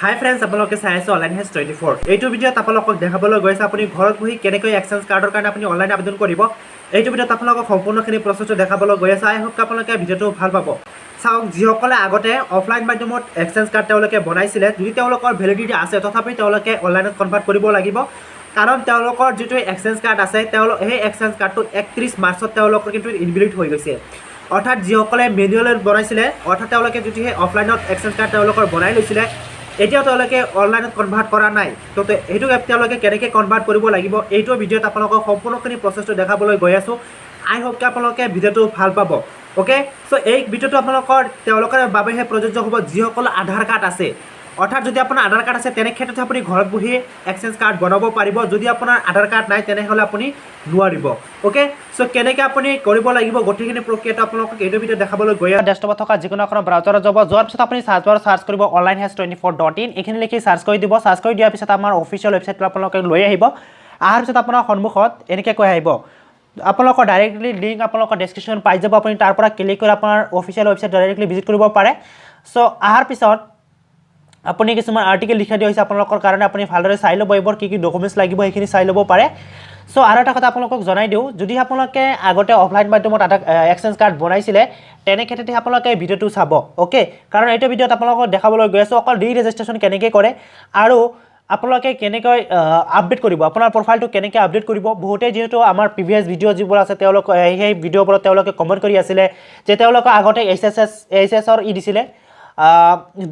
হাই friends, আপোনালোকে চাই আছে অনলাইন হেজ 24। এইটো ভিডিঅ'ত আপোনালোকক দেখাবলৈ গৈছে আপুনি ঘৰত বহি কেনেকৈ এক্সচেঞ্জ কাৰ্ডৰ কাৰণে আপুনি অনলাইন আবেদন কৰিব। এইটো ভিডিঅ'ত আপোনালোকক সম্পূৰ্ণখিনি প্ৰচেছটো দেখাবলৈ গৈ আছে। আই হোপ আপোনালোকে ভিডিঅ'টো ভাল পাব। চাওক, যিসকলে আগতে অফলাইন মাধ্যমত এক্সচেঞ্জ কাৰ্ড তেওঁলোকে বনাইছিলে, যদি তেওঁলোকৰ ভেলিডিটি আছে তথাপি তেওঁলোকে অনলাইনত কনভাৰ্ট কৰিব লাগিব। কাৰণ তেওঁলোকৰ যিটো এক্সচেঞ্জ কাৰ্ড আছে সেই এক্সচেঞ্জ কাৰ্ডটো 31 মাৰ্চত তেওঁলোকৰ কিন্তু ইনভেলিড হৈ গৈছে। অৰ্থাৎ যিসকলে মেনুৱেলত বনাইছিলে, অৰ্থাৎ তেওঁলোকে যদি সেই অফলাইনত এক্সচেঞ্জ কাৰ্ড তেওঁলোকৰ বনাই লৈছিলে, এতিয়াও তেওঁলোকে অনলাইনত কনভাৰ্ট কৰা নাই। তো সেইটো তেওঁলোকে কেনেকৈ কনভাৰ্ট কৰিব লাগিব এইটো ভিডিঅ'ত আপোনালোকক সম্পূৰ্ণখিনি প্ৰচেছটো দেখাবলৈ গৈ আছোঁ। আই হোপ আপোনালোকে ভিডিঅ'টো ভাল পাব। অ'কে, চ' এই ভিডিঅ'টো তেওঁলোকৰ বাবেহে প্ৰযোজ্য হ'ব যিসকলৰ আধাৰ কাৰ্ড আছে। অৰ্থাৎ যদি আপোনাৰ আধাৰ কাৰ্ড আছে তেনে ক্ষেত্ৰত আপুনি ঘৰত বহি এক্সচেঞ্জ কাৰ্ড বনাব পাৰিব। যদি আপোনাৰ আধাৰ কাৰ্ড নাই তেনেহ'লে আপুনি নোৱাৰিব। অ'কে, চ' কেনেকৈ আপুনি কৰিব লাগিব গোটেইখিনি প্ৰক্ৰিয়াটো আপোনালোকক এইটো ভিডিঅ'ত দেখাবলৈ গৈ আছে। ডেস্কটপত থকা যিকোনো এখন ব্ৰাউজাৰত যাব, যোৱাৰ পিছত আপুনি চাৰ্চ কৰিব onlinehes24.in। এইখিনি লিখি চাৰ্চ কৰি দিব। চাৰ্চ কৰি দিয়াৰ পিছত আমাৰ অফিচিয়েল ৱেবছাইটটো আপোনালোকে লৈ আহিব। অহাৰ পিছত আপোনাৰ সন্মুখত এনেকৈ কৈ আহিব, আপোনালোকৰ ডাইৰেক্টলি লিংক আপোনালোকৰ ডেছক্ৰিপশ্যন পাই যাব। আপুনি তাৰ পৰা ক্লিক কৰি আপোনাৰ অফিচিয়েল ৱেবছাইট ডাইৰেক্টলি ভিজিট কৰিব পাৰে। চ' অহাৰ পিছত আপুনি কিছুমান আৰ্টিকেল লিখা দিয়া হৈছে আপোনালোকৰ কাৰণে, আপুনি ভালদৰে চাই ল'ব। এইবোৰ কি ডকুমেণ্টছ লাগিব সেইখিনি চাই ল'ব পাৰে। চ' আৰু এটা কথা আপোনালোকক জনাই দিওঁ, যদি আপোনালোকে আগতে অফলাইন মাধ্যমত এক্সচেঞ্জ কাৰ্ড বনাইছিলে তেনে ক্ষেত্ৰতে আপোনালোকে ভিডিঅ'টো চাব। অ'কে, কাৰণ এইটো ভিডিঅ'ত আপোনালোকক দেখাবলৈ গৈ আছোঁ অকল ৰেজিষ্ট্ৰেশ্যন কেনেকৈ কৰে আৰু আপোনালোকে কেনেকৈ আপডেট কৰিব, আপোনাৰ প্ৰফাইলটো কেনেকৈ আপডেট কৰিব। বহুতেই যিহেতু আমাৰ প্ৰিভিয়াছ ভিডিঅ' যিবোৰ আছে তেওঁলোক সেই ভিডিঅ'বোৰত তেওঁলোকে কমেণ্ট কৰি আছিলে যে তেওঁলোকে আগতে এইচ এছৰ দিছিলে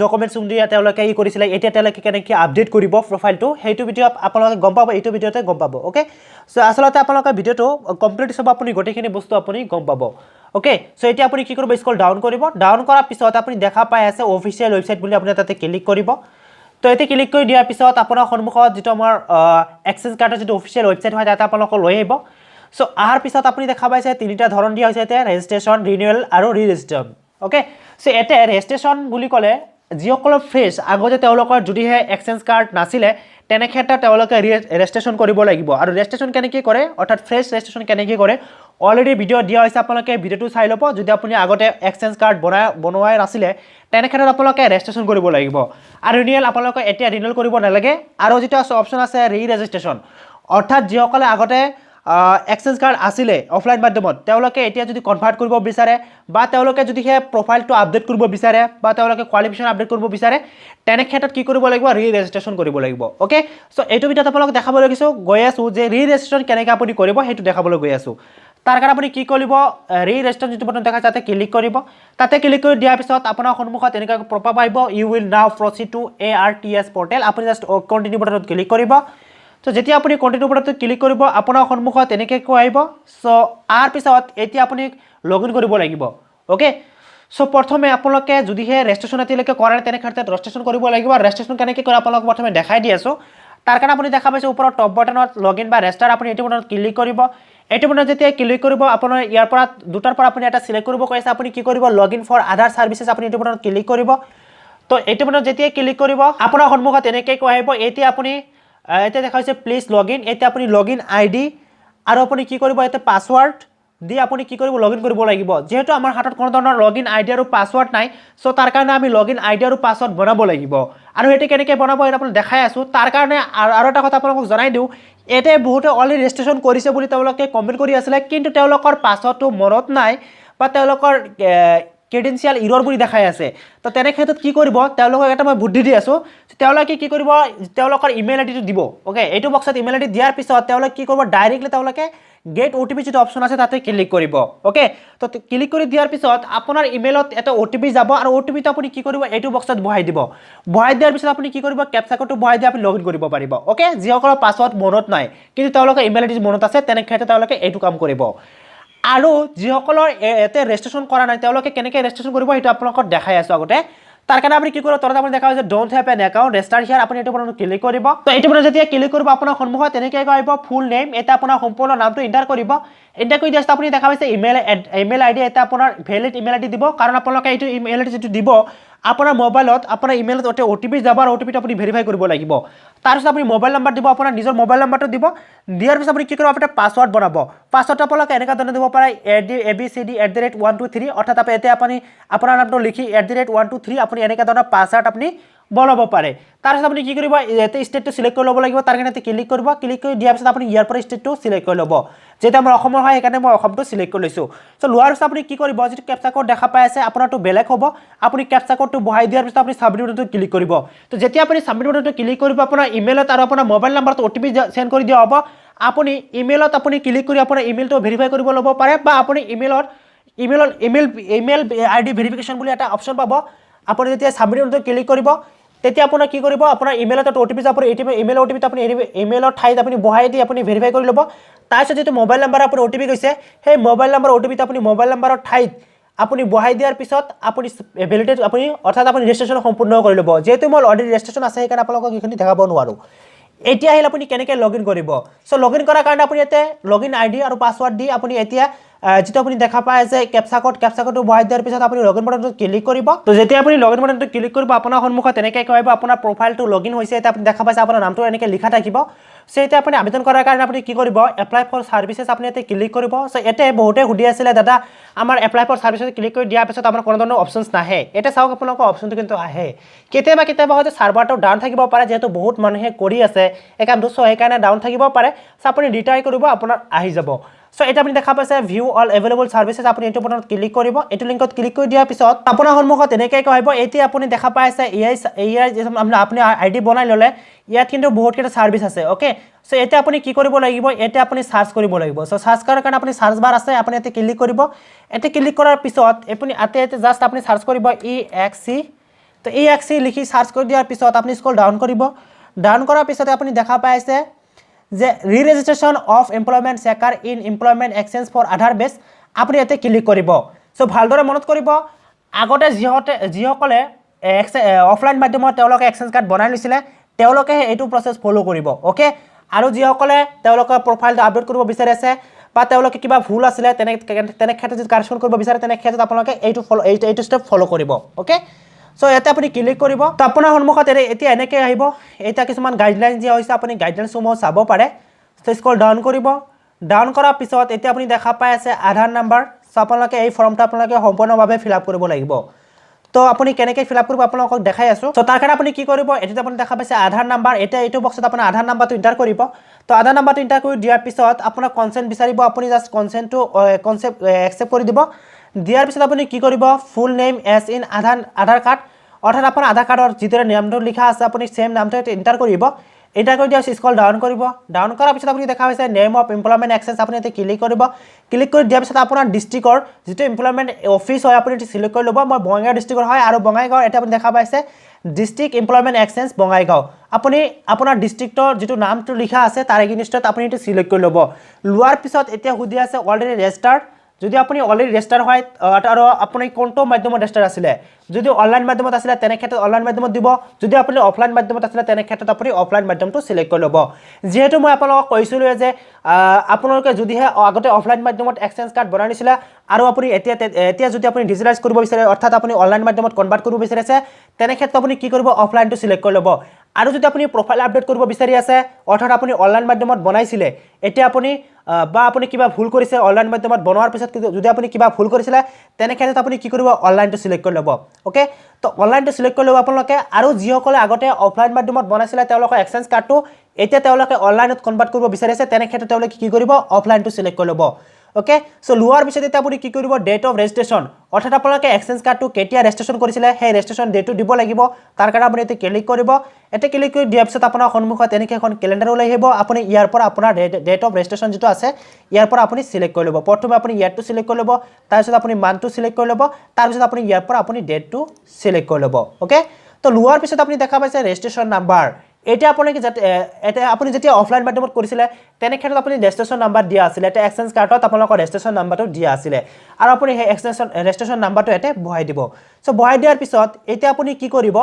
ডকুমেণ্টছ দিয়া তেওঁলোকে কৰিছিলে, এতিয়া তেওঁলোকে কেনেকৈ আপডেট কৰিব প্ৰফাইলটো সেইটো ভিডিঅ' আপোনালোকে গম পাব, এইটো ভিডিঅ'তে গম পাব। অ'কে, চ' আচলতে আপোনালোকে ভিডিঅ'টো কমপ্লিট চাব, আপুনি গোটেইখিনি বস্তু আপুনি গম পাব। অ'কে, চ' এতিয়া আপুনি কি কৰিব, স্ক্ৰল ডাউন কৰিব। ডাউন কৰাৰ পিছত আপুনি দেখা পাই আছে অফিচিয়েল ৱেবছাইট বুলি, আপুনি তাতে ক্লিক কৰিব। তো এতিয়া ক্লিক কৰি দিয়াৰ পিছত আপোনাৰ সন্মুখত যিটো আমাৰ এক্সচেঞ্জ কাৰ্ডৰ যিটো অফিচিয়েল ৱেবছাইট হয় তাতে আপোনালোকক লৈ আহিব। চ' অহাৰ পিছত আপুনি দেখা পাইছে তিনিটা ধৰণ দিয়া হৈছে, এতিয়া ৰেজিষ্ট্ৰেশ্যন, ৰিনিউৱেল আৰু ৰি-ৰেজিষ্ট্ৰেশ্যন। অ'কে, চ' এতিয়া ৰেজিষ্ট্ৰেশ্যন বুলি ক'লে যিসকলৰ ফ্ৰেছ আগতে তেওঁলোকৰ যদিহে এক্সচেঞ্জ কাৰ্ড নাছিলে তেনে ক্ষেত্ৰত তেওঁলোকে ৰেজিষ্ট্ৰেশ্যন কৰিব লাগিব। আৰু ৰেজিষ্ট্ৰেশ্যন কেনেকৈ কৰে, অৰ্থাৎ ফ্ৰেছ ৰেজিষ্ট্ৰেশ্যন কেনেকৈ কৰে অলৰেডি ভিডিঅ' দিয়া হৈছে, আপোনালোকে ভিডিঅ'টো চাই ল'ব। যদি আপুনি আগতে এক্সচেঞ্জ কাৰ্ড বনোৱাই নাছিলে তেনে ক্ষেত্ৰত আপোনালোকে ৰেজিষ্ট্ৰেশ্যন কৰিব লাগিব। আৰু ৰিনিউৱেল আপোনালোকে এতিয়া ৰিনিউৱেল কৰিব নালাগে। আৰু যিটো অপশ্যন আছে ৰি-ৰেজিষ্ট্ৰেশ্যন, অৰ্থাৎ যিসকলে আগতে এক্সচেঞ্জ কাৰ্ড আছিলে অফলাইন মাধ্যমত তেওঁলোকে এতিয়া যদি কনভাৰ্ট কৰিব বিচাৰে বা তেওঁলোকে যদি সেই প্ৰফাইলটো আপডেট কৰিব বিচাৰে বা তেওঁলোকে কোৱালিফিকেশ্যন আপডেট কৰিব বিচাৰে তেনে ক্ষেত্ৰত কি কৰিব লাগিব, ৰি-ৰেজিষ্ট্ৰেশ্যন কৰিব লাগিব। অ'কে, চ' এইটো ভিডিঅ'ত আপোনালোকক দেখাবলৈ গৈ আছোঁ যে ৰি-ৰেজিষ্ট্ৰেশ্যন কেনেকৈ আপুনি কৰিব সেইটো দেখাবলৈ গৈ আছোঁ। তাৰ কাৰণে আপুনি কি কৰিব, ৰি-ৰেজিষ্ট্ৰেশ্যন যিটো বটন দেখায় তাতে ক্লিক কৰিব। তাতে ক্লিক কৰি দিয়াৰ পিছত আপোনাৰ সন্মুখত এনেকৈ প্ৰপআপ আহিব, U will now proceed two ARTS portal. আপুনি জাষ্ট কণ্টিনিউ বটনত ক্লিক কৰিব। চ' যেতিয়া আপুনি কণ্টিনিউ বটনত ক্লিক কৰিব আপোনাৰ সন্মুখত এনেকৈ কৈ আহিব। চ' তাৰ পিছত এতিয়া আপুনি লগ ইন কৰিব লাগিব। অ'কে, চ' প্ৰথমে আপোনালোকে যদিহে ৰেজিষ্ট্ৰেশ্যন এতিয়ালৈকে কৰা নাই তেনে ক্ষেত্ৰত ৰেজিষ্ট্ৰেশ্যন কৰিব লাগিব। ৰেজিষ্ট্ৰেশ্যন কেনেকৈ কৰে আপোনালোকক প্ৰথমে দেখাই দি আছোঁ। তাৰ কাৰণে আপুনি দেখা পাইছে ওপৰত টপ বটনত লগ ইন বা ৰেজিষ্টাৰ, আপুনি এইটো বটনত ক্লিক কৰিব। এইটো বটনত যেতিয়া ক্লিক কৰিব আপোনাৰ ইয়াৰ পৰা দুটাৰ পৰা আপুনি এটা চিলেক্ট কৰিব কৈ আছে, আপুনি কি কৰিব, লগ ইন ফৰ আধাৰ ছাৰ্ভিচেছ, আপুনি এইটো বটনত ক্লিক কৰিব। তো এইটো বটনত যেতিয়া ক্লিক কৰিব আপোনাৰ সন্মুখত এনেকৈ কৈ আহিব, এতিয়া আপুনি এতিয়া দেখা হৈছে প্লিজ লগ ইন। এতিয়া আপুনি লগ ইন ID আৰু আপুনি কি কৰিব, এতিয়া পাছৱৰ্ড দি আপুনি কি কৰিব, লগ ইন কৰিব লাগিব। যিহেতু আমাৰ হাতত কোনো ধৰণৰ লগ ইন ID আৰু পাছৱৰ্ড নাই, চ' তাৰ কাৰণে আমি লগ ইন ID আৰু পাছৱৰ্ড বনাব লাগিব। আৰু সেইটো কেনেকৈ বনাব সেইটো আপোনাক দেখাই আছোঁ। তাৰ কাৰণে আৰু এটা কথা আপোনালোকক জনাই দিওঁ, এতিয়া বহুতে অলৰেডি ৰেজিষ্ট্ৰেশ্যন কৰিছে বুলি তেওঁলোকে কমেণ্ট কৰি আছিলে, কিন্তু তেওঁলোকৰ পাছৱৰ্ডটো মনত নাই বা তেওঁলোকৰ ক্ৰেডেঞ্চিয়েল ইৰৰ বুলি দেখাই আছে। তো তেনে ক্ষেত্ৰত কি কৰিব, তেওঁলোকক এটা মই বুদ্ধি দি আছোঁ, তেওঁলোকে কি কৰিব, তেওঁলোকৰ ইমেইল আইডিটো দিব। অ'কে, এইটো বক্সত ইমেইল আইডি দিয়াৰ পিছত তেওঁলোকে কি কৰিব, ডাইৰেক্টলি তেওঁলোকে গেট OTP যিটো অপশ্যন আছে তাতে ক্লিক কৰিব। অ'কে, তো ক্লিক কৰি দিয়াৰ পিছত আপোনাৰ ইমেইলত এটা OTP যাব আৰু OTPটো আপুনি কি কৰিব, এইটো বক্সত বহাই দিব। বহাই দিয়াৰ পিছত আপুনি কি কৰিব, কেপচা কোডটো বহাই দি আপুনি লগ ইন কৰিব পাৰিব। অ'কে, যিসকলৰ পাছৱৰ্ড মনত নাই কিন্তু তেওঁলোকৰ ইমেইল আইডি মনত আছে তেনে ক্ষেত্ৰত তেওঁলোকে এইটো কাম কৰিব। আৰু যিসকলৰ ইয়াতে ৰেজিষ্ট্ৰেশ্যন কৰা নাই তেওঁলোকে কেনেকৈ ৰেজিষ্ট্ৰেশ্যন কৰিব সেইটো আপোনালোকক দেখাই আছোঁ আগতে। তাৰ কাৰণে আপুনি কি কৰিব, তলত আপুনি দেখা হৈছে don't have an account register here, আপুনি এইটো বটনত ক্লিক কৰিব। তো এইটো বটনত যেতিয়া ক্লিক কৰিব আপোনাৰ সন্মুখত তেনেকৈ আহিব ফুল নেম, এতিয়া আপোনাৰ সম্পূৰ্ণ নামটো এণ্টাৰ কৰিব। এণ্টাৰ কৰি দিয়াৰ আপুনি দেখা পাইছে ইমেইল আইডি, এটা আপোনাৰ ভেলিড ইমেইল আইডি দিব। কাৰণ আপোনালোকে এইটো ইমেইল আইডি যিটো দিব আপোনাৰ মোবাইলত আপোনাৰ ইমেইলত OTP যাব আৰু OTPটো আপুনি ভেৰিফাই কৰিব লাগিব। তাৰপিছত আপুনি মোবাইল নাম্বাৰ দিব, আপোনাৰ নিজৰ মোবাইল নাম্বাৰটো দিব। দিয়াৰ পিছত আপুনি কি কৰিব, আপোনাৰ পাছৱৰ্ড বনাব। পাছৱৰ্ডটো আপোনালোকে এনেকুৱা ধৰণে দিব পাৰে ABCD@123, অৰ্থাৎ এতিয়া আপুনি আপোনাৰ নামটো লিখি @123 আপুনি এনেকুৱা ধৰণৰ পাছৱৰ্ড আপুনি বনাব পাৰে তাৰপিছত আপুনি কি কৰিব ইয়াতে ষ্টেটটো সিলেক্ট কৰি ল'ব লাগিব তাৰ কাৰণে ক্লিক কৰিব ক্লিক কৰি দিয়াৰ পিছত আপুনি ইয়াৰ পৰা ষ্টেটটো সিলেক্ট কৰি ল'ব যেটা আমাৰ অসমৰ হয় সেইকাৰণে মই অসমটো সিলেক্ট কৰি লৈছো সো লোৱাৰ পিছত আপুনি কি কৰিব যেটো ক্যাপচা কোড দেখা পাই আছে আপোনাৰটো বেলেগ হ'ব আপুনি ক্যাপচা কোডটো বহাই দিয়াৰ পিছত আপুনি সাবমিট বাটনটো ক্লিক কৰিব তো যেতিয়া আপুনি সাবমিট বাটনটো ক্লিক কৰিব আপোনাৰ ইমেইলত আৰু আপোনাৰ মোবাইল নম্বৰটো ওটিপি সেন্ড কৰি দিয়া হ'ব আপুনি ইমেইলত আপুনি ক্লিক কৰি আপোনাৰ ইমেইলটো ভেৰিফাই কৰিব ল'ব পাৰে বা আপুনি ইমেইল আইডি ভেৰিফিকেশন বুলি এটা অপচন পাব আপুনি যেতিয়া সাবমিট বাটনটো ক্লিক কৰিব তেতিয়া আপোনাৰ কি কৰিব আপোনাৰ ইমেইলত ওটিপি যাব ইমেইল ওটিপিটো আপুনি ইমেইলৰ ঠাইত আপুনি বহাই দি আপুনি ভেৰিফাই কৰি ল'ব তাৰপিছত যেটো মোবাইল নম্বৰ আপোনাৰ ওটিপি গৈছে সেই মোবাইল নম্বৰ ওটিপিটো আপুনি মোবাইল নম্বৰৰ ঠাইত আপুনি বহাই দিয়াৰ পিছত আপুনি ভ্যালিডেট আপুনি অৰ্থাৎ আপুনি ৰেজিষ্ট্ৰেচন সম্পূৰ্ণ কৰি ল'ব যেহেতু মই অলৰেডি ৰেজিষ্ট্ৰেচন আছে সেইকাৰণে আপোনালোকক এইখিনি দেখাব নোৱাৰো এতিয়া আহিল আপুনি কেনেকৈ লগইন কৰিব সো লগইন কৰাৰ কাৰণে আপুনি এতে লগইন আইডি আৰু পাসওয়ার্ড দি আপুনি এতিয়া যেটো আপুনি দেখা পাই আছে ক্যাপচা কোডটো বহাই দিয়াৰ পিছত আপুনি লগইন বাটনটো ক্লিক কৰিব তো যেতিয়া আপুনি লগইন বাটনটো ক্লিক কৰিব আপোনাৰ সন্মুখত এনেকৈ কৈব আপোনাৰ প্ৰফাইলটো লগইন হৈছে এটা আপুনি দেখা পাইছে আপোনাৰ নামটো এনেকৈ লিখা থাকিব সো এটা আপুনি আবেদন কৰাৰ কাৰণে আপুনি কি কৰিব এপ্লাই ফৰ সাৰ্ভিসেস আপুনি এতে ক্লিক কৰিব সো এতে বহুতে হুদি আছিল দাদা আমাৰ এপ্লাই ফৰ সাৰ্ভিসেস ক্লিক কৰি দিয়াৰ পিছত আমাৰ কোনো ধৰণৰ অপচনছ নাহে এটা চাওক আপোনালোকৰ অপচনটো কিন্তু আহে কেতিয়াবা হয়তো সাৰ্ভাৰটো ডাউন থাকিব পাৰে যেহেতু বহুত মানুহে কৰি আছে এই কামটো সো সেইকাৰণে ডাউন থাকিব পাৰে সো আপুনি ৰিট্ৰাই কৰিব আপোনাৰ আহি যাব সো এটা আপুনি দেখা পাইছে ভিউ অল এভেইলেবল সাৰ্ভিসেস আপুনি এটো বটনত ক্লিক কৰিব এটো লিংকত ক্লিক কৰি দিয়াৰ পিছত আপোনাৰ সন্মুখত এনেকৈ কৈব এতিয়া আপুনি দেখা পাইছে এআই আপুনি আইডি বনাই ললে ইয়াত কিন্তু বহুত কেইটা সাৰ্ভিস আছে ওকে সো এটা আপুনি কি কৰিব লাগিব এটা আপুনি সাৰ্চ কৰিব লাগিব সো সাৰ্চ কৰাৰ কাৰণে আপুনি সাৰ্চ বাৰ আছে আপুনি এতে ক্লিক কৰিব এতে ক্লিক কৰাৰ পিছত আপুনি এতে জাস্ট আপুনি সাৰ্চ কৰিব EXE তো EXE লিখি সাৰ্চ কৰি দিয়াৰ পিছত আপুনি স্ক্ৰল ডাউন কৰিব ডাউন কৰাৰ পিছত আপুনি দেখা পাইছে যে reregistration of employment seeker in employment exchange for Aadhaar base আপুনি এতে ক্লিক কৰিব সো ভালদৰে মনত কৰিব আগতে যিসকলে অফলাইন মাধ্যমত তেওঁলোকে এক্সচেঞ্জ কাৰ্ড বনাই লৈছিলে তেওঁলোকে এইটো প্ৰসেস ফলো কৰিব ওকে আৰু যিসকলে তেওঁলোকৰ প্ৰফাইলটো আপডেট কৰিব বিচাৰিছে বা তেওঁলোকে কিবা ভুল আছিল তেনে ক্ষেত্ৰত যদি কাৰেকচন কৰিব বিচাৰে তেনে ক্ষেত্ৰত আপোনালোকে এইটো স্টেপ ফলো কৰিব ওকে সো এটা আপুনি ক্লিক কৰিব তো আপোনাৰ সন্মুখত এতিয়া এনেকৈ আহিব এটা কিছুমান গাইডলাইন দিয়া হৈছে আপুনি গাইডলাইনসমূহ চাব পাৰে সো স্ক্ৰল ডাউন কৰিব ডাউন কৰাৰ পিছত এতিয়া আপুনি দেখা পাই আছে আধাৰ নম্বৰ সো আপোনালোকে এই ফৰ্মটো আপোনালোকে সম্পূৰ্ণভাৱে ফিল আপ কৰিব লাগিব তো আপুনি কেনেকৈ ফিল আপ কৰিব আপোনালোকক দেখাই আছো তো তাৰ কাৰণে আপুনি কি কৰিব এটো আপুনি দেখা পাইছে আধাৰ নম্বৰ এটা এইটো বক্সত আপোনাৰ আধাৰ নম্বৰটো এন্টাৰ কৰিব তো আধাৰ নম্বৰটো এন্টাৰ কৰি দিয়াৰ পিছত আপোনাৰ কনসেন্ট বিচাৰিব আপুনি জাস্ট কনসেন্টটো একসেপ্ট কৰি দিব দিয়াৰ পিছত আপুনি কি কৰিব full name as in Aadhaar card অৰ্থাৎ আপোনাৰ আধাৰ কাৰ্ডৰ যিদৰে নামটো লিখা আছে আপুনি সেম নামটো এন্টাৰ কৰিব এন্টাৰ কৰি দিয়াৰ পিছত স্ক্ৰল ডাউন কৰিব ডাউন কৰাৰ পিছত আপুনি দেখা পাইছে নেম অফ এমপ্লয়মেন্ট এক্সচেঞ্জ আপুনি এতে ক্লিক কৰিব ক্লিক কৰি দিয়াৰ পিছত আপোনাৰ ডিস্ট্ৰিক্টৰ যেটো এমপ্লয়মেন্ট অফিস হয় আপুনি সিলেক্ট কৰি ল'ব মই বঙাইগাঁও ডিস্ট্ৰিক্টৰ হয় আৰু বঙাইগাঁও এটা আপুনি দেখা পাইছে ডিস্ট্ৰিক্ট এমপ্লয়মেন্ট এক্সচেঞ্জ বঙাইগাঁও আপুনি আপোনাৰ ডিস্ট্ৰিক্টৰ যেটো নামটো লিখা আছে তাৰ এগেইনষ্টত আপুনি এটো সিলেক্ট কৰি ল'ব লোৱাৰ পিছত এতিয়া হুদি আছে অলৰেডি ৰেজিষ্টাৰ্ড যদি আপুনি অলৰেডি ৰেজিষ্টাৰ হয় আৰু আপুনি কোনটো মাধ্যমত ৰেজিষ্টাৰ আছিল যদি অনলাইন মাধ্যমত আছিল তেনে ক্ষেত্ৰত অনলাইন মাধ্যমত দিব যদি আপুনি অফলাইন মাধ্যমত আছিল তেনে ক্ষেত্ৰত আপুনি অফলাইন মাধ্যমটো সিলেক্ট কৰি ল'ব যেহেতু মই আপোনালোকক কৈছিলো যে আপোনালোকে যদিহে আগতে অফলাইন মাধ্যমত এক্সচেঞ্জ কাৰ্ড বনাই নিছিল আৰু আপুনি এতিয়া যদি আপুনি ডিজিটালাইজ কৰিব বিচাৰে অৰ্থাৎ আপুনি অনলাইন মাধ্যমত কনভাৰ্ট কৰিব বিচাৰিছে তেনে ক্ষেত্ৰত আপুনি কি কৰিব অফলাইনটো সিলেক্ট কৰি ল'ব আৰু যদি আপুনি প্ৰফাইল আপডেট কৰিব বিচাৰি আছে অৰ্থাৎ আপুনি অনলাইন মাধ্যমত বনাইছিলে এতিয়া আপুনি বা আপুনি কিবা ভুল কৰিছে অনলাইন মাধ্যমত বনোৱাৰ পিছত যদি আপুনি কিবা ভুল কৰিছিলে তেনে ক্ষেত্ৰত আপুনি কি কৰিব অনলাইনটো সিলেক্ট কৰি ল'ব ওকে তো অনলাইনটো সিলেক্ট কৰি ল'ব আপোনালোকে আৰু যিসকলে আগতে অফলাইন মাধ্যমত বনাইছিলে তেওঁলোকৰ এক্সচেঞ্জ কাৰ্ডটো এতিয়া তেওঁলোকে অনলাইনত কনভাৰ্ট কৰিব বিচাৰিছে তেনে ক্ষেত্ৰত তেওঁলোকে কি কৰিব অফলাইনটো সিলেক্ট কৰি ল'ব ওকে সো লোৱাৰ পিছত এটা আপুনি কি কৰিব ডেট অফ ৰেজিষ্ট্ৰেচন অৰ্থাৎ আপোনালোকে এক্সচেঞ্জ কাৰ্ডটো কেতিয়া ৰেজিষ্ট্ৰেচন কৰিছিলে সেই ৰেজিষ্ট্ৰেচন ডেটটো দিব লাগিব তাৰ কাৰণে আপুনি এতে ক্লিক কৰিব এতে ক্লিক কৰি দিয়াৰ পিছত আপোনাৰ সন্মুখত এনেকৈ এখন ক্যালেন্ডাৰ ওলাই আহিব আপুনি ইয়াৰ পৰা আপোনাৰ ডেট অফ ৰেজিষ্ট্ৰেচন যেটো আছে ইয়াৰ পৰা আপুনি সিলেক্ট কৰি ল'ব প্ৰথমে আপুনি ইয়াৰটো সিলেক্ট কৰি ল'ব তাৰ পিছত আপুনি মান্থটো সিলেক্ট কৰি ল'ব তাৰ পিছত আপুনি ইয়াৰ পৰা আপুনি ডেটটো সিলেক্ট কৰি ল'ব ওকে তো লোৱাৰ পিছত আপুনি দেখা পাইছে ৰেজিষ্ট্ৰেচন নাম্বাৰ এটা আপুনি যেতিয়া অফলাইন মাধ্যমত কৰিছিল তেনে ক্ষেত্ৰত আপুনি ৰেজিষ্ট্ৰেচন নাম্বাৰ দিয়া আছিল এটা এক্সচেঞ্জ কাৰ্ডত আপোনালোকৰ ৰেজিষ্ট্ৰেচন নাম্বাৰটো দিয়া আছিল আৰু আপুনি সেই ৰেজিষ্ট্ৰেচন নাম্বাৰটো এতে বহাই দিব সো বহাই দিয়াৰ পিছত এতিয়া আপুনি কি কৰিব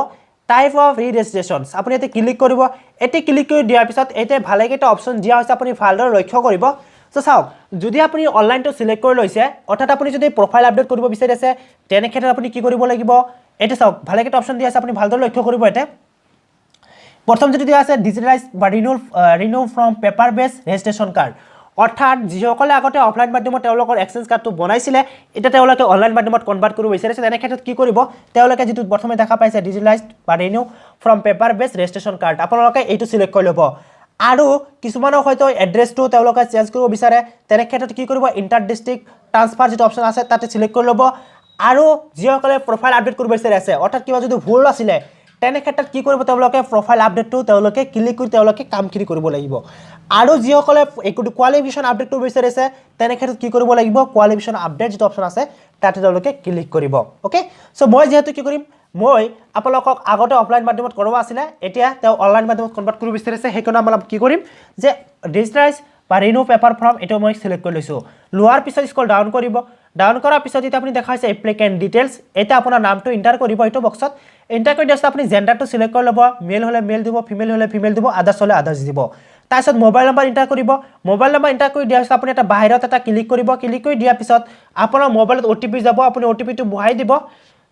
টাইপ অফ ৰি-ৰেজিষ্ট্ৰেচনছ আপুনি এতে ক্লিক কৰিব এতে ক্লিক কৰি দিয়াৰ পিছত এতে ভালেকেইটা অপচন দিয়া হৈছে আপুনি ভালদৰে লক্ষ্য কৰিব সো চাওক যদি আপুনি অনলাইনটো সিলেক্ট কৰি লৈছে অৰ্থাৎ আপুনি যদি প্ৰফাইল আপডেট কৰিব বিচাৰি আছে তেনে ক্ষেত্ৰত আপুনি কি কৰিব লাগিব এতে চাওক ভালেকেইটা অপচন দিয়া আছে আপুনি ভালদৰে লক্ষ্য কৰিব এতে প্ৰথম যেটো দিয়া আছে ডিজিটালাইজ বা renew from paper base registration card অৰ্থাৎ যিসকলে আগতে অফলাইন মাধ্যমত তেওঁলোকৰ এক্সচেঞ্জ কাৰ্ডটো বনাইছিলে এতিয়া তেওঁলোকে অনলাইন মাধ্যমত কনভাৰ্ট কৰিব বিচাৰিছে তেনে ক্ষেত্ৰত কি কৰিব তেওঁলোকে যেটো প্ৰথমে দেখা পাইছে ডিজিটালাইজড বা renew from paper base registration card আপোনালোকে এইটো সিলেক্ট কৰি ল'ব আৰু কিছুমানৰ হয়তো এড্ৰেছটো তেওঁলোকে চেঞ্জ কৰিব বিচাৰে তেনে ক্ষেত্ৰত কি কৰিব ইণ্টাৰ ডিস্ট্ৰিক্ট ট্ৰান্সফাৰ যেটো অপচন আছে তাতে সিলেক্ট কৰি ল'ব আৰু যিসকলে প্ৰফাইল আপডেট কৰিব বিচাৰি আছে অৰ্থাৎ কিবা যদি ভুল আছিলে তেনে ক্ষেত্ৰত কি কৰিব তেওঁলোকে প্ৰফাইল আপডেটটো তেওঁলোকে ক্লিক কৰি তেওঁলোকে কামখিনি কৰিব লাগিব আৰু যিসকলে কোৱালিফিকেশ্যন আপডেট কৰিব বিচাৰিছে তেনে ক্ষেত্ৰত কি কৰিব লাগিব কোৱালিফিকেশ্যন আপডেট যেটো অপচন আছে তাতে তেওঁলোকে ক্লিক কৰিব ওকে সো মই যেহেতু কি কৰিম মই আপোনালোকক আগতে অফলাইন মাধ্যমত কৰিব আছিলে এতিয়া তেওঁ অনলাইন মাধ্যমত কনভাৰ্ট কৰিব বিচাৰিছে হেকনা মই কি কৰিম যে ডিজিটালাইজ বা ৰিনিউ পেপাৰ ফৰ্ম এটো মই সিলেক্ট কৰি লৈছো লোৱাৰ পিছত স্ক্ৰল ডাউন কৰিব ডাউন কৰাৰ পিছত যেতিয়া আপুনি দেখাইছে এপ্লিকেন্ট ডিটেইলছ এটা আপোনাৰ নামটো এন্টাৰ কৰিব এইটো বক্সত এন্টাৰ কৰি দিছে আপুনি জেন্ডাৰটো সিলেক্ট কৰি ল'ব মেল হলে মেল দিব ফিমেল হলে ফিমেল দিব আদাৰ্স হলে আদাৰ্স দিব তাৰপিছত মোবাইল নম্বৰ এন্টাৰ কৰিব মোবাইল নম্বৰ এন্টাৰ কৰি দিয়াৰ পিছত আপুনি এটা বাহিৰত এটা ক্লিক কৰিব ক্লিক কৰি দিয়াৰ পিছত আপোনাৰ মোবাইলত ওটিপি যাব আপুনি ওটিপিটো বহাই দিব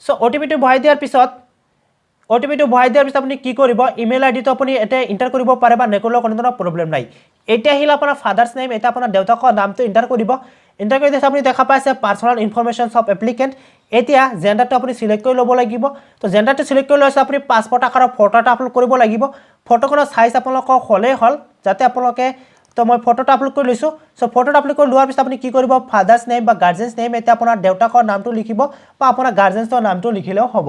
সো ওটিপিটো বহাই দিয়াৰ পিছত আপুনি কি কৰিব ইমেইল আইডিটো আপুনি এতে এন্টাৰ কৰিব পাৰে বা নেকলৰ কোনো ধৰণৰ প্ৰবলেম নাই এটা আহিল আপোনাৰ ফাদাৰ্স নেম এটা আপোনাৰ দেউতাকৰ নামটো এন্টাৰ কৰিব এন্টাৰ কৰি দিছে আপুনি দেখা পাইছে পাৰ্সোনাল ইনফৰমেশনস অফ এপ্লিকেন্ট এতিয়া জেন্ডাৰটো আপুনি সিলেক্ট কৰি ল'ব লাগিব তো জেন্ডাৰটো সিলেক্ট কৰি লৈছে আপুনি পাসপোৰ্ট আকাৰৰ ফটো এটা আপলোড কৰিব লাগিব ফটোখনৰ সাইজ আপোনালোকৰ হলে হল যাতে আপোনালোকে তো মই ফটোটা আপলোড কৰি লৈছো সো ফটোটা আপলোড কৰি লোৱাৰ পিছত আপুনি কি কৰিব ফাদাৰ্স নেম বা গাৰ্জিয়ানছ নেম এটা আপোনাৰ দেউতাকৰ নামটো লিখিব বা আপোনাৰ গাৰ্জিয়ানছৰ নামটো লিখিলেও হ'ব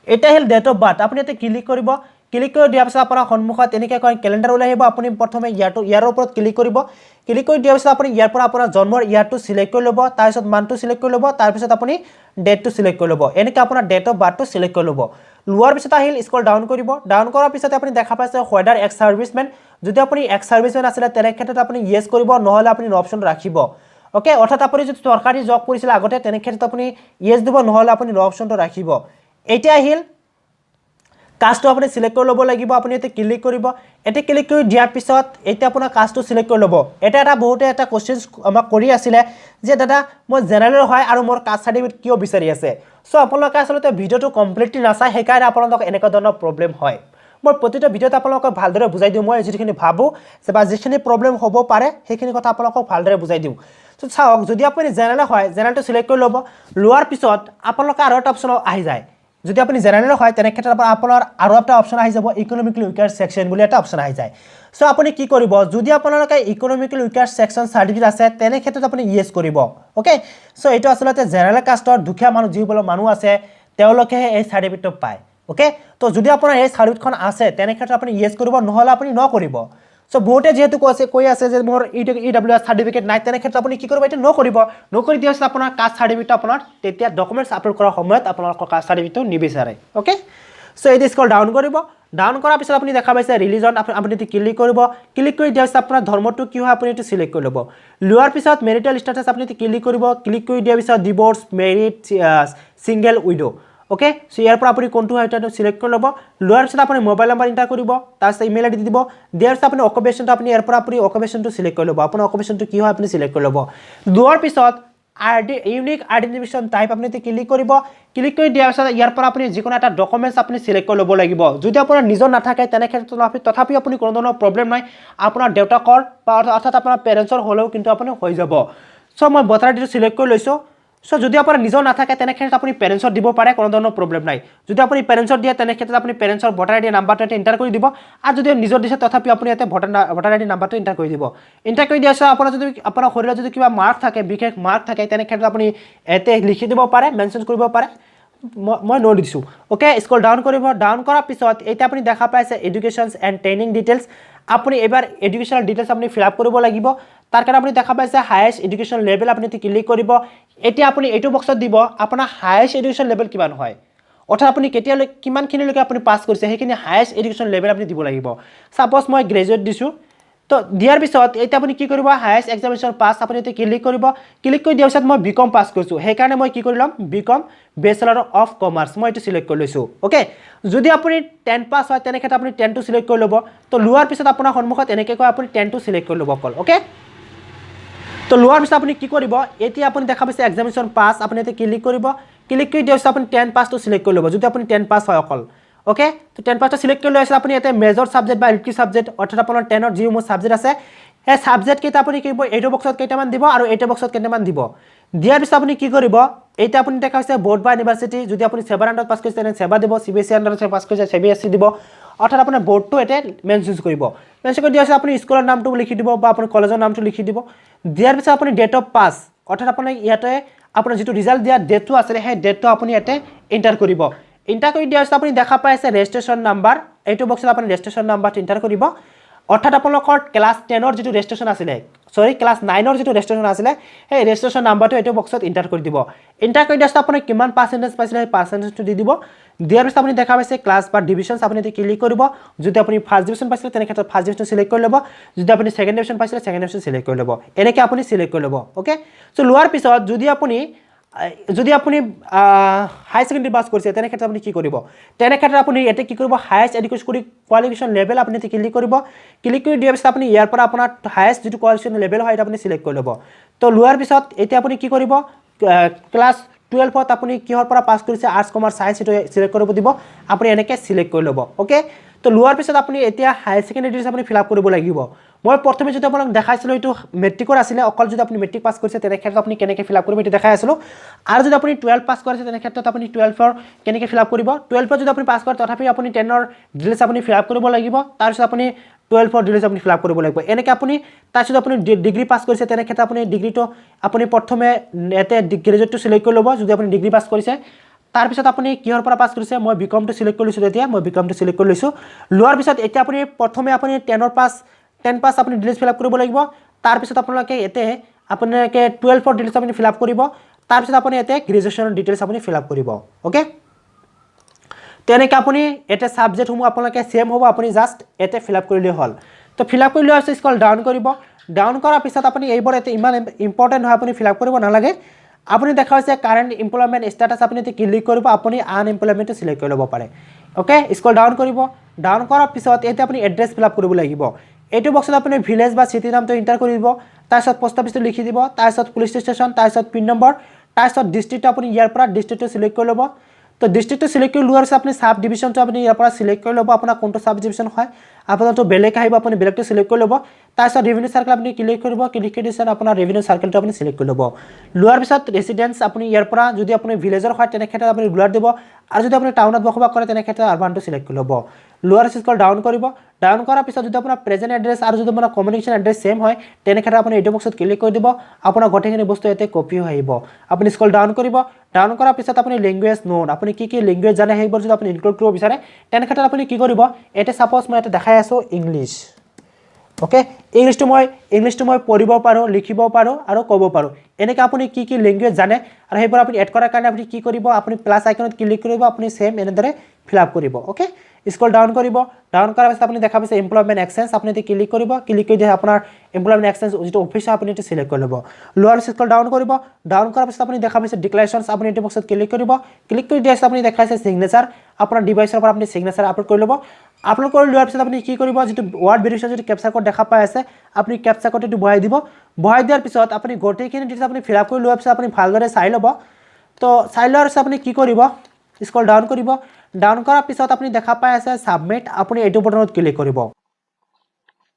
এটা হিল ডেট অফ বাৰ্থ আপুনি এতে ক্লিক কৰিব ক্লিক কৰি দিয়াৰ পিছত আপোনাৰ সন্মুখত এনেকৈ এখন ক্যালেন্ডাৰ ওলাই আহিব আপুনি প্ৰথমে ইয়াৰ ওপৰত ক্লিক কৰিব ক্লিক কৰি দিয়াৰ পিছত আপুনি ইয়াৰ পৰা আপোনাৰ জন্মৰ ইয়াৰটো সিলেক্ট কৰি ল'ব তাৰ পিছত মান্থটো সিলেক্ট কৰি ল'ব তাৰ পিছত আপুনি ডেটটো সিলেক্ট কৰি ল'ব এনেকৈ আপোনাৰ ডেট অফ বাৰ্থটো সিলেক্ট কৰি ল'ব লোৱাৰ পিছত আহিল স্ক্ৰল ডাউন কৰিব ডাউন কৰাৰ পিছত আপুনি দেখা পাইছে হোৱেডাৰ এক্স সাৰ্ভিসমেন যদি আপুনি এক্স সাৰ্ভিসমেন আছিল তেনে ক্ষেত্ৰত আপুনি ইয়েস কৰিব নহলে আপুনি অপচন ৰাখিব ওকে অৰ্থাৎ আপুনি যদি সৰকাৰি জব কৰিছিল আগতে তেনে ক্ষেত্ৰত আপুনি ইয়েস দিব নহলে আপুনি অপচনটো ৰাখিব এতিয়া আহিল কাষ্টটো আপুনি সিলেক্ট কৰি ল'ব লাগিব আপুনি এতে ক্লিক কৰিব এতে ক্লিক কৰি দিয়াৰ পিছত এতিয়া আপোনাৰ কাষ্টটো সিলেক্ট কৰি ল'ব এটা বহুতে এটা কোশ্চেন আমাক কৰি আছিল যে দাদা মই জেনাৰেল হয় আৰু মোৰ কাষ্ট সাৰ্টিফিকেট কিয় বিচাৰি আছে সো আপোনালোকে আসলে ভিডিওটো কমপ্লিটলি নাচাই হেকাৰণে আপোনালোকক এনেকুৱা ধৰণৰ প্ৰবলেম হয় মই প্ৰতিটো ভিডিওত আপোনালোকক ভালদৰে বুজাই দিওঁ মই যিখিনি ভাবো বা যিখিনি প্ৰবলেম হ'ব পাৰে সেইখিনি কথা আপোনালোকক ভালদৰে বুজাই দিওঁ সো চাওক যদি আপুনি জেনাৰেল হয় জেনাৰেলটো সিলেক্ট কৰি ল'ব লোৱাৰ পিছত আপোনালোকে আৰু এটা অপচন আহি যায় যদি আপুনি জেনাৰেল হয় তেনে ক্ষেত্ৰত আপোনাৰ আৰু এটা অপচন আহি যাব ইকোনমিক্যালি উইকাৰ সেকশন বুলি এটা অপচন আহি যায় সো আপুনি কি কৰিব যদি আপোনালোকে ইকোনমিক্যালি উইকাৰ সেকশন সাৰ্টিফিকেট আছে তেনে ক্ষেত্ৰত আপুনি ইয়েস কৰিব ওকে সো এটো আসলতে জেনাৰেল কাষ্টৰ দুখীয়া মানুহ যিবোৰ মানুহ আছে তেওঁলোকে এই সাৰ্টিফিকেটটো পায় ওকে তো যদি আপোনাৰ এই সাৰ্টিফিকেটখন আছে তেনে ক্ষেত্ৰত আপুনি ইয়েস কৰিব নহলে আপুনি নকৰিব সো বহুতে যেহেতু কৈ আছে যে মোৰ ইডব্লিউএছ সাৰ্টিফিকেট নাই তেনে ক্ষেত্ৰত আপুনি কি কৰিব এটা নকৰি দিয়ক আপোনাৰ কাষ্ট সাৰ্টিফিকেট আপোনাৰ তেতিয়া ডকুমেন্টস আপলোড কৰাৰ সময়ত আপোনালোকৰ কাষ্ট সাৰ্টিফিকেটটো নিবিচাৰে ওকে সো এই স্ক্ৰল ডাউন কৰিব ডাউন কৰাৰ পিছত আপুনি দেখা পাইছে ৰিলিজন আপুনি ক্লিক কৰিব ক্লিক কৰি দিয়াৰ পিছত আপোনাৰ ধৰ্মটো কি হয় আপুনি এটো সিলেক্ট কৰি ল'ব লোৱাৰ পিছত মেৰিটেল ষ্টেটাস আপুনি ক্লিক কৰিব ক্লিক কৰি দিয়াৰ পিছত divorce married single widow okay so ইয়াৰ পৰা আপুনি কোনটো হয় এটা সিলেক্ট কৰি ল'ব লোৱাৰ পিছত আপুনি মোবাইল নম্বৰ এন্টাৰ কৰিব তাৰপিছত ইমেইল আইডি দিব দিয়াৰ পিছত আপুনি অকুপেশনটো আপুনি ইয়াৰ পৰা আপুনি অকুপেশনটো সিলেক্ট কৰি ল'ব আপোনাৰ অকুপেশনটো কি হয় আপুনি সিলেক্ট কৰি ল'ব লোৱাৰ পিছত ইউনিক আইডেন্টিফিকেশন টাইপ আপুনি ক্লিক কৰিব ক্লিক কৰি দিয়াৰ পিছত ইয়াৰ পৰা আপুনি যিকোনো এটা ডকুমেন্টস আপুনি সিলেক্ট কৰি ল'ব লাগিব যদি আপোনাৰ নিজৰ নাথাকে তেনে ক্ষেত্ৰত তথাপি আপুনি কোনো ধৰণৰ প্ৰবলেম নাই আপোনাৰ দেউতাকৰ বা অৰ্থাৎ আপোনাৰ পেৰেন্টছৰ হলেও কিন্তু আপুনি হৈ যাব সো মই ভোটাৰ আইডিটো সিলেক্ট কৰি লৈছো সো যদি আপোনাৰ নিজৰ নাথাকে তেনে ক্ষেত্ৰত আপুনি পেৰেন্টছৰ দিব পাৰে কোনো ধৰণৰ প্ৰবলেম নাই যদি আপুনি পেৰেন্টছৰ দিয়ে তেনে ক্ষেত্ৰত আপুনি পেৰেন্টছৰ ভোটাৰ আইডি নাম্বাৰটো এন্টাৰ কৰি দিব আৰু যদি নিজৰ দিছে তথাপি আপুনি এতে ভোটাৰ আইডি নাম্বাৰটো এন্টাৰ কৰি দিব এন্টাৰ কৰি দিয়াৰ পিছত আপোনাৰ শৰীৰত যদি কিবা মাৰ্ক থাকে বিশেষ মাৰ্ক থাকে তেনে ক্ষেত্ৰত আপুনি এতে লিখি দিব পাৰে মেনশন কৰিব পাৰে মই নোট দিছো ওকে স্ক্ৰল ডাউন কৰিব ডাউন কৰাৰ পিছত এটা আপুনি দেখা পাইছে এডুকেশনস এণ্ড ট্ৰেইনিং ডিটেইলছ আপুনি এবাৰ এডুকেশনাল ডিটেইলছ আপুনি ফিল আপ কৰিব লাগিব তাৰ কাৰণে আপুনি দেখা পাইছে হাইয়েষ্ট এডুকেশন লেভেল আপুনি ক্লিক কৰিব এতিয়া আপুনি এইটো বক্সত দিব আপোনাৰ হাইয়েষ্ট এডুকেশন লেভেল কিমান হয় অৰ্থাৎ আপুনি কেতিয়ালৈ কিমানখিনিলৈকে আপুনি পাস কৰিছে সেইখিনি হাইয়েষ্ট এডুকেশন লেভেল আপুনি দিব লাগিব সাপোজ মই গ্ৰেজুৱেট দিছো তো দিয়াৰ পিছত এটা আপুনি কি কৰিব হাইয়েষ্ট এক্সামিনেশন পাস আপুনি এতে ক্লিক কৰিব ক্লিক কৰি দিয়াৰ পিছত মই বিকম পাস কৰিছো সেই কাৰণে মই কি কৰিলাম বিকম বেচেলৰ অফ কমাৰ্চ মই এটো সিলেক্ট কৰি লৈছো ওকে যদি আপুনি 10 পাস হয় তেনে ক্ষেত্ৰত আপুনি 10 টো সিলেক্ট কৰি ল'ব তো লোৱাৰ পিছত আপোনাৰ সন্মুখত এনেকৈ কৈ আপুনি 10 টো সিলেক্ট কৰি ল'ব অকল ওকে তো লোৱাৰ পিছত আপুনি কি কৰিব এতিয়া আপুনি দেখা পাইছে এক্সামিনেশন পাস আপুনি এতে ক্লিক কৰিব ক্লিক কৰি দিয়াৰ পিছত আপুনি 10 পাস টো সিলেক্ট কৰি ল'ব যদি আপুনি 10 পাস হয় অকল ওকে তো 10 পাস টো সিলেক্ট কৰি লৈছে আপুনি এতে মেজৰ সাবজেক্ট বা ইলেক্টিভ সাবজেক্ট অৰ্থাৎ আপোনাৰ 10 ৰ যি মোৰ সাবজেক্ট আছে সেই সাবজেক্ট কেইটা আপুনি কি কৰিব এইটো বক্সত কেইটামান দিব আৰু এইটো বক্সত কেইটামান দিব দিয়াৰ পিছত আপুনি কি কৰিব এইটা আপুনি দেখা হৈছে বোৰ্ড বা ইউনিভাৰ্চিটি যদি আপুনি সেৱাৰ আন্ডাৰত পাছ কৰিছে তেনে সেৱা দিব সিবিএসই আন্ডাৰত পাছ কৰিছে সিবিএসই দিব অৰ্থাৎ আপোনাৰ বোৰ্ডটো এতে মেনশ্যন কৰিব মেনশ্যন কৰি দিয়াৰ পিছত আপুনি স্কুলৰ নামটো লিখি দিব বা আপুনি কলেজৰ নামটো লিখি দিব দিয়াৰ পিছত আপুনি ডেট অফ পাছ অৰ্থাৎ আপুনি ইয়াতে আপোনাৰ যেটো ৰিজাল্ট দিয়া ডেটটো আছে সেই ডেটটো আপুনি ইয়াতে এন্টাৰ কৰিব এন্টাৰ কৰি দিয়াৰ পিছত আপুনি দেখা পাই আছে ৰেজিষ্ট্ৰেচন নাম্বাৰ এইটো বক্সত আপুনি ৰেজিষ্ট্ৰেচন নাম্বাৰটো এন্টাৰ কৰিব অৰ্থাৎ আপোনালোকৰ ক্লাছ 10 ৰ যেটো ৰেজিষ্ট্ৰেচন আছিল সৰি ক্লাছ 9 ৰ যেটো ৰেজিষ্ট্ৰেচন আছিল সেই ৰেজিষ্ট্ৰেচন নাম্বাৰটো এইটো বক্সত এন্টাৰ কৰি দিব এন্টাৰ কৰি দিয়াৰ পিছত আপুনি কিমান পাৰ্চেন্টেজ পাইছিল সেই পাৰ্চেন্টেজটো দি দিব দিয়াৰ পিছত আপুনি দেখা পাইছে ক্লাছ বা ডিভিজনছ আপুনি এতে ক্লিক কৰিব যদি আপুনি ফাৰ্ষ্ট ডিভিজন পাইছিল তেনে ক্ষেত্ৰত ফাৰ্ষ্ট ডিভিজন সিলেক্ট কৰি ল'ব যদি আপুনি সেকেন্ড ডিভিজন পাইছিল সেকেন্ড ডিভিজন সিলেক্ট কৰি ল'ব এনেকৈ আপুনি সিলেক্ট কৰি ল'ব ওকে সো লোৱাৰ পিছত যদি আপুনি হাই সেকেন্ডাৰী পাস কৰিছে তেনে ক্ষেত্ৰত আপুনি কি কৰিব তেনে ক্ষেত্ৰত আপুনি এতে কি কৰিব হাইয়েষ্ট এডুকেশ্যন কোৱালিফিকেশ্যন লেভেল আপুনি এতে ক্লিক কৰিব ক্লিক কৰি দিয়াৰ পিছত আপুনি ইয়াৰ পৰা আপোনাৰ হাইয়েষ্ট যেটো কোৱালিফিকেশ্যন লেভেল হয় এটা আপুনি সিলেক্ট কৰি ল'ব তো লোৱাৰ পিছত এতিয়া আপুনি কি কৰিব ক্লাছ 12ত আপুনি কিহৰ পৰা পাস কৰিছে আৰ্টস কমাৰ্চ সায়েন্স এটো সিলেক্ট কৰিব দিব আপুনি এনেকৈ সিলেক্ট কৰি ল'ব ওকে তো লোৱাৰ পিছত আপুনি এতিয়া হায়াৰ সেকেন্ডাৰী ডিটেইলছ আপুনি ফিল আপ কৰিব লাগিব মই প্ৰথমে যদি আপোনাক দেখাইছিলো এটো মেট্ৰিকৰ আছিল অকল যদি আপুনি মেট্ৰিক পাস কৰিছে তেনে ক্ষেত্ৰত আপুনি কেনেকৈ ফিল আপ কৰিব এটো দেখাই আছিলো আৰু যদি আপুনি 12 পাস কৰিছে তেনে ক্ষেত্ৰত আপুনি 12 ৰ কেনেকৈ ফিল আপ কৰিব 12 যদি আপুনি পাস কৰে তথাপি আপুনি 10 ৰ ডিটেইলছ আপুনি ফিল আপ কৰিব লাগিব তাৰ পিছত আপুনি 12 ৰ ডিটেইলছ আপুনি ফিল আপ কৰিব লাগিব এনেকৈ আপুনি তাৰ পিছত আপুনি ডিগ্ৰী পাস কৰিছে তেনে ক্ষেত্ৰত আপুনি ডিগ্ৰীটো আপুনি প্ৰথমে এতে গ্ৰেজুৱেটটো সিলেক্ট কৰি ল'ব যদি আপুনি ডিগ্ৰী পাস কৰিছে তাৰ পিছত আপুনি কিহৰ পৰা পাস কৰিছে মই বিকম টো সিলেক্ট কৰি লৈছো এতিয়া মই বিকম টো সিলেক্ট কৰি লৈছো লোৱাৰ পিছত এতিয়া আপুনি প্ৰথমে আপুনি 10 পাস আপুনি ডিটেইলছ ফিল আপ কৰিব লাগিব তাৰ পিছত আপোনালোকে এতে আপোনালোকে 12 ৰ ডিটেইলছ আপুনি ফিল আপ কৰিব তাৰ পিছত আপুনি এতে গ্ৰেজুৱেচনৰ ডিটেইলছ আপুনি ফিল আপ কৰিব ওকে তেনেকৈ আপুনি এতে সাবজেক্ট সমূহ আপোনালোকে সেম হ'ব আপুনি জাস্ট এতে ফিল আপ কৰিলে হ'ল তো ফিল আপ কৰি লোৱাৰ পিছত স্ক্ৰল ডাউন কৰিব ডাউন কৰাৰ পিছত আপুনি এইবোৰ এতে ইমান ইম্পৰ্টেন্ট হয় আপুনি ফিল আপ কৰিব নালাগে আপুনি দেখা হৈছে কাৰেন্ট এমপ্লয়মেন্ট স্ট্যাটাস আপুনি এতে ক্লিক কৰিব আপুনি আনএমপ্লয়মেন্টটো সিলেক্ট কৰি ল'ব পাৰে ওকে স্ক্ৰল ডাউন কৰিব ডাউন কৰাৰ পিছত এতে আপুনি এড্ৰেছ ফিল আপ কৰিব লাগিব এইটো বক্সত আপুনি ভিলেজ বা সিটি নামটো এন্টাৰ কৰিব তাৰপিছত পোষ্ট অফিসটো লিখি দিব তাৰপিছত পুলিশ ষ্টেচন তাৰপিছত পিন নম্বৰ তাৰপিছত ডিস্ট্ৰিক্ট আপুনি ইয়াৰ পৰা ডিস্ট্ৰিক্টটো সিলেক্ট কৰি ল'ব তো ডিস্ট্ৰিক্টটো সিলেক্ট কৰি লোৱাৰ পিছত আপুনি সাব ডিভিজনটো আপুনি ইয়াৰ পৰা সিলেক্ট কৰি ল'ব আপোনাৰ কোনটো সাব ডিভিজন হয় আপোনাৰটো বেলেগ আহিব আপুনি বেলেগটো সিলেক্ট কৰি ল'ব তাৰপিছত ৰেভিনিউ সাৰ্কেল আপুনি ক্লিক কৰিব ক্লিক কৰি দিছে আপোনাৰ ৰেভিনিউ সাৰ্কেলটো আপুনি সিলেক্ট কৰি ল'ব লোৱাৰ পিছত ৰেসিডেন্স আপুনি ইয়াৰ পৰা যদি আপুনি ভিলেজৰ হয় তেনে ক্ষেত্ৰত আপুনি ৰুলাৰ দিব আৰু যদি আপুনি টাউনত বসবাস কৰে তেনে ক্ষেত্ৰত আৰবানটো সিলেক্ট কৰি ল'ব লোৱাৰ স্ক্ৰল ডাউন কৰিব ডাউন কৰাৰ পিছত যদি আপোনাৰ প্ৰেজেন্ট এড্ৰেছ আৰু যদি আপোনাৰ কমিউনিকেশ্যন এড্ৰেছ সেম হয় তেনে ক্ষেত্ৰত আপুনি এইটো বক্সত ক্লিক কৰি দিব আপোনাৰ গোটেইখিনি বস্তু ইয়াতে কপি হৈ আহিব আপুনি স্ক্ৰল ডাউন কৰিব ডাউন কৰাৰ পিছত আপুনি ল্যাঙ্গুৱেজ নোট আপুনি কি ল্যাঙ্গুৱেজ জানে সেইবোৰ যদি আপুনি ইনক্লুড কৰিব বিচাৰে তেনে ক্ষেত্ৰত আপুনি কি কৰিব এতে সাপোজ মই এটা দেখাই আছো ইংলিশ ওকে ইংলিশটো মই পঢ়িব পাৰো লিখিব পাৰো আৰু ক'ব পাৰো এনেকৈ আপুনি কি ল্যাঙ্গুৱেজ জানে আৰু সেইবোৰ আপুনি এড কৰাৰ কাৰণে আপুনি কি কৰিব আপুনি প্লাস আইকনত ক্লিক কৰিব আপুনি সেম এনেদৰে ফিল আপ কৰিব ওকে স্ক্ৰল ডাউন কৰিব ডাউন কৰাৰ পিছত আপুনি দেখা পাইছে এমপ্লয়মেন্ট এক্সচেঞ্জ আপুনি এতে ক্লিক কৰিব ক্লিক কৰি দিয়ে আপোনাৰ এমপ্লয়মেন্ট এক্সচেঞ্জ যেটো অফিচ আপুনি এতে সিলেক্ট কৰি ল'ব লোৱাৰ স্ক্ৰল ডাউন কৰিব ডাউন কৰাৰ পিছত আপুনি দেখা পাইছে ডিক্লাৰেশনছ আপুনি এটো বক্সত ক্লিক কৰিব ক্লিক কৰি দিয়াৰ পিছত আপুনি দেখা পাইছে সিগনেচাৰ আপোনাৰ ডিভাইচৰ পৰা আপুনি সিগনেচাৰ আপলোড কৰি ল'ব আপলোড কৰি লোৱাৰ পিছত আপুনি কি কৰিব যেটো ওয়াৰ্ড ভেৰিফিকেশন যেটো ক্যাপচা কোড দেখা পাই আছে আপুনি ক্যাপচা কোডটো বহাই দিব বহাই দিয়াৰ পিছত আপুনি গোটেইখিনি ডিটেইলছ আপুনি ফিল আপ কৰি লোৱাৰ পিছত আপুনি ভালদৰে চাই ল'ব তো চাই লোৱাৰ পিছত আপুনি কি কৰিব স্ক্ৰল ডাউন কৰিব ডাউন কৰাৰ পিছত আপুনি দেখা পাই আছে সাবমিট আপুনি এইটো বটনত ক্লিক কৰিব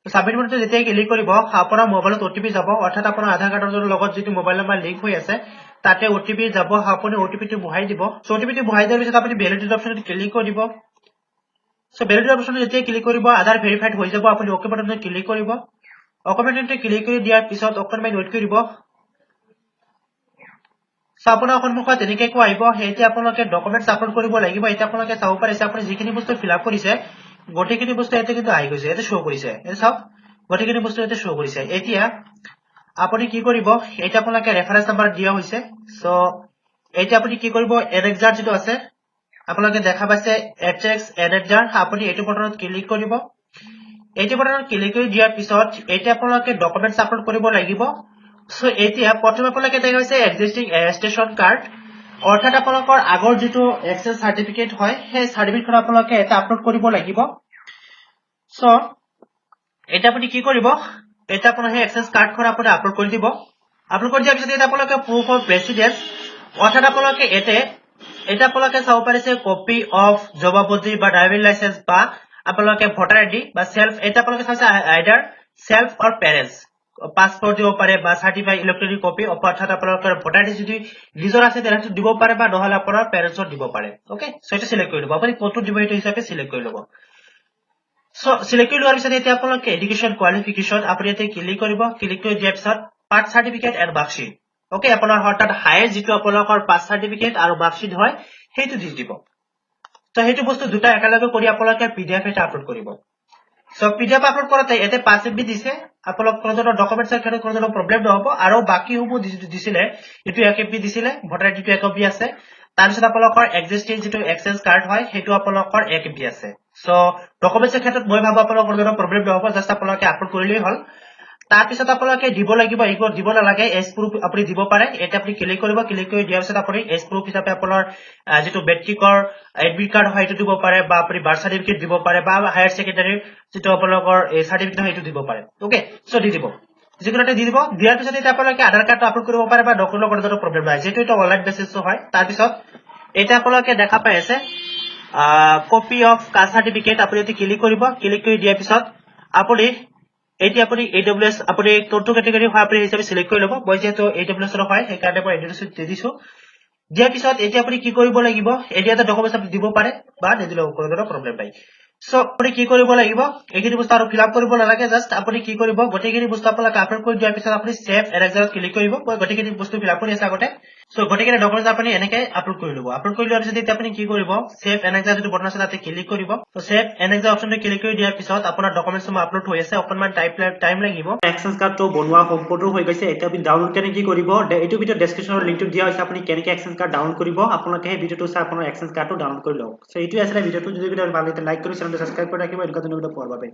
সাবমিট বটনটো যেতিয়া ক্লিক কৰিব আপোনাৰ মোবাইলত ওটিপি যাব অৰ্থাৎ আপোনাৰ আধাৰ কাৰ্ডৰ লগত যেটো মোবাইল নম্বৰ লিংক হৈ আছে তাতে ওটিপি যাব আপুনি ওটিপিটো বহাই দিব সো ওটিপিটো বহাই দিয়াৰ পিছত আপুনি ভ্যালিডিটি অপচনত ক্লিক কৰি দিব সো ভ্যালিডিটি অপচনত যেতিয়া ক্লিক কৰিব আধাৰ ভেৰিফাইড হৈ যাব আপুনি ওকে বটনত ক্লিক কৰিব ওকে বটনত ক্লিক কৰি দিয়াৰ পিছত অকনমান ওয়েট কৰিব আপোনাৰ সন্মুখত এনেকৈ কো আহিব এতিয়া আপোনালোকে ডকুমেন্টছ আপলোড কৰিব লাগিব এতিয়া আপোনালোকে চাব পাৰিছে আপুনি যিখিনি বস্তু ফিল আপ কৰিছে গোটেইখিনি বস্তু এতে কিন্তু আহি গৈছে এতে শো কৰিছে এটা চাওক গোটেইখিনি বস্তু এতে শো কৰিছে এতিয়া আপুনি কি কৰিব এটা আপোনালোকে ৰেফাৰেন্স নাম্বাৰ দিয়া হৈছে সো এতিয়া আপুনি কি কৰিব এনএক্সাৰ যেটো আছে আপোনালোকে দেখা পাইছে এচএক্স এনএক্সাৰ আপুনি এইটো বটনত ক্লিক কৰিব এইটো বটনত ক্লিক কৰি দিয়াৰ পিছত এতিয়া আপোনালোকে ডকুমেন্টছ আপলোড কৰিব লাগিব সো এতিয়া প্ৰথমে আপোনালোকে দেখা হৈছে এক্সিস্টিং ৰেজিষ্ট্ৰেচন কাৰ্ড অৰ্থাৎ আপোনালোকৰ আগৰ যেটো এক্সেস সাৰ্টিফিকেট হয় সেই সাৰ্টিফিকেটখন আপোনালোকে এটা আপলোড কৰিব লাগিব সো এটা আপুনি কি কৰিব এটা আপোনাৰ সেই এক্সেস কাৰ্ডখন আপুনি আপলোড কৰি দিব আপলোড কৰি দিয়াৰ পিছত এটা আপোনালোকে প্ৰুফ অফ ৰেসিডেন্স অৰ্থাৎ আপোনালোকে এটা আপোনালোকে চাব পাৰিছে কপি অফ জবাবন্দী বা ড্ৰাইভিং লাইসেন্স বা আপোনালোকে ভোটাৰ আইডি বা সেলফ এটা আপোনালোকে চাইছে আইডাৰ সেলফ অৰ প্যাৰেন্টস পাসপোৰ্ট দিব পাৰে বা সাৰ্টিফাইড ইলেকট্ৰনিক কপি অৰ্থাৎ আপোনালোকৰ ভোটাৰ আইডি যদি নিজৰ আছে তেনেহলে দিব পাৰে বা নহলে আপোনাৰ পেৰেন্টছৰ দিব পাৰে ওকে সো এটা সিলেক্ট কৰি লব আপুনি কোনটো দিব এইটো হিচাপে সিলেক্ট কৰি লব সো সিলেক্ট কৰি লোৱাৰ পিছত এতিয়া আপোনালোকে এডুকেশন কোৱালিফিকেশন আপুনি ইয়াতে ক্লিক কৰিব ক্লিক কৰি দিয়াৰ পিছত Partha certificate and marksheet okay আপোনাৰ অৰ্থাৎ হায়াৰ যিটো আপোনালোকৰ পাছ সাৰ্টিফিকেট আৰু মাৰ্কশিট হয় সেইটো দি দিব তো সেইটো বস্তু দুটা একেলগে কৰি আপোনালোকে পিডিএফ এটা আপলোড কৰিব সো পিডিএফ আপলোড কৰাতে এতে 5 MB দিছে আপোনালোক কোনো ধৰণৰ ডকুমেন্টছৰ ক্ষেত্ৰত কোনো ধৰণৰ প্ৰবলেম নহব আৰু বাকি সমূহ দিছিলে এটো 1 MB দিছিলে ভোটাৰ আইডিটো 1 MB আছে তাৰ পিছত আপোনালোকৰ এক্সিস্টিং যেটো এক্সেঞ্জ কাৰ্ড হয় সেইটো আপোনালোকৰ 1 MB আছে সো ডকুমেন্টছৰ ক্ষেত্ৰত মই ভাবো আপোনালোকৰ কোনো ধৰণৰ প্ৰবলেম নহব জাস্ট আপোনালোকে আপলোড কৰিলেই হ'ল তাৰ পিছত আপোনালোকে দিব লাগিব ইগৰ দিব নালাগে এজ প্ৰুফ আপুনি দিব পাৰে এটা আপুনি ক্লিক কৰিব ক্লিক কৰি দিয়াৰ পিছত আপুনি এজ প্ৰুফ হিচাপে আপোনাৰ যেটো মেট্ৰিকৰ এডমিট কাৰ্ড হয় সেইটো দিব পাৰে বা আপুনি বাৰ্থ সাৰ্টিফিকেট দিব পাৰে বা হায়াৰ সেকেন্ডাৰী যেটো আপোনালোকৰ এই সাৰ্টিফিকেট হয় সেইটো দিব পাৰে ওকে সো দি দিব যিকোনোটা দি দিব দিয়াৰ পিছত এটা আপোনালোকে আধাৰ কাৰ্ড আপলোড কৰিব পাৰে বা ডকুমেন্টৰ কোনো প্ৰবলেম নাই যেটো এটা অনলাইন বেচিছ হয় তাৰ পিছত এটা আপোনালোকে দেখা পাই আছে কপি অফ কাষ্ট সাৰ্টিফিকেট আপুনি এটি ক্লিক কৰিব ক্লিক কৰি দিয়াৰ পিছত আপুনি এটি আপুনি AWS আপুনি কোনটো ক্যাটাগৰি হয় আপুনি হিচাপে সিলেক্ট কৰি লব মই যেটো AWS ৰ হয় সেই কাৰণে মই AWS দি দিছো দিয়াৰ পিছত এতিয়া আপুনি কি কৰিব লাগিব এডিয়াটা ডকুমেন্টছ আপুনি দিব পাৰে বা নিদিলেও কোনো প্ৰবলেম নাই সো আপুনি কি কৰিব লাগিব এইখিনি বস্তু আৰু ফিল আপ কৰিব নালাগে জাস্ট আপুনি কি কৰিব গটেখিনি বস্তু আপোনাক আপলোড কৰি দিয়াৰ পিছত আপুনি সেভ এৰেঞ্জাৰত ক্লিক কৰিব মই গটেখিনি বস্তু ফিল আপ কৰি আছে আগতে সো গটেখিনি ডকুমেন্টছ আপুনি এনেকৈ আপলোড কৰি লব আপলোড কৰি লোৱাৰ পিছত এতিয়া আপুনি কি কৰিব সেভ এৰেঞ্জাৰ যেটো বটন আছে তাতে ক্লিক কৰিব তো সেভ এৰেঞ্জাৰ অপচনটো ক্লিক কৰি দিয়াৰ পিছত আপোনাৰ ডকুমেন্টছ আপলোড হৈ আছে অকনমান টাইম লাগিব এক্সেঞ্জ কাৰ্ডটো বনোৱা সম্পূৰ্ণ হৈ গৈছে এতিয়া আপুনি ডাউনলোড কেনে কি কৰিব এইটো ভিডিও ডেসক্ৰিপচনৰ লিংকটো দিয়া হৈছে আপুনি কেনেকৈ এক্সেঞ্জ কাৰ্ড ডাউনলোড কৰিব আপোনালোকে এই ভিডিওটো চাই আপোনাৰ এক্সেঞ্জ কাৰ্ডটো ডাউনলোড কৰি লওক সো এইটো আছিল ভিডিওটো যদি ভিডিও ভাল লাগে লাইক কৰি চেনেলটো সাবস্ক্ৰাইব কৰি ৰাখিব এনেকুৱা ধৰণৰ ভিডিও পোৱাৰ বাবে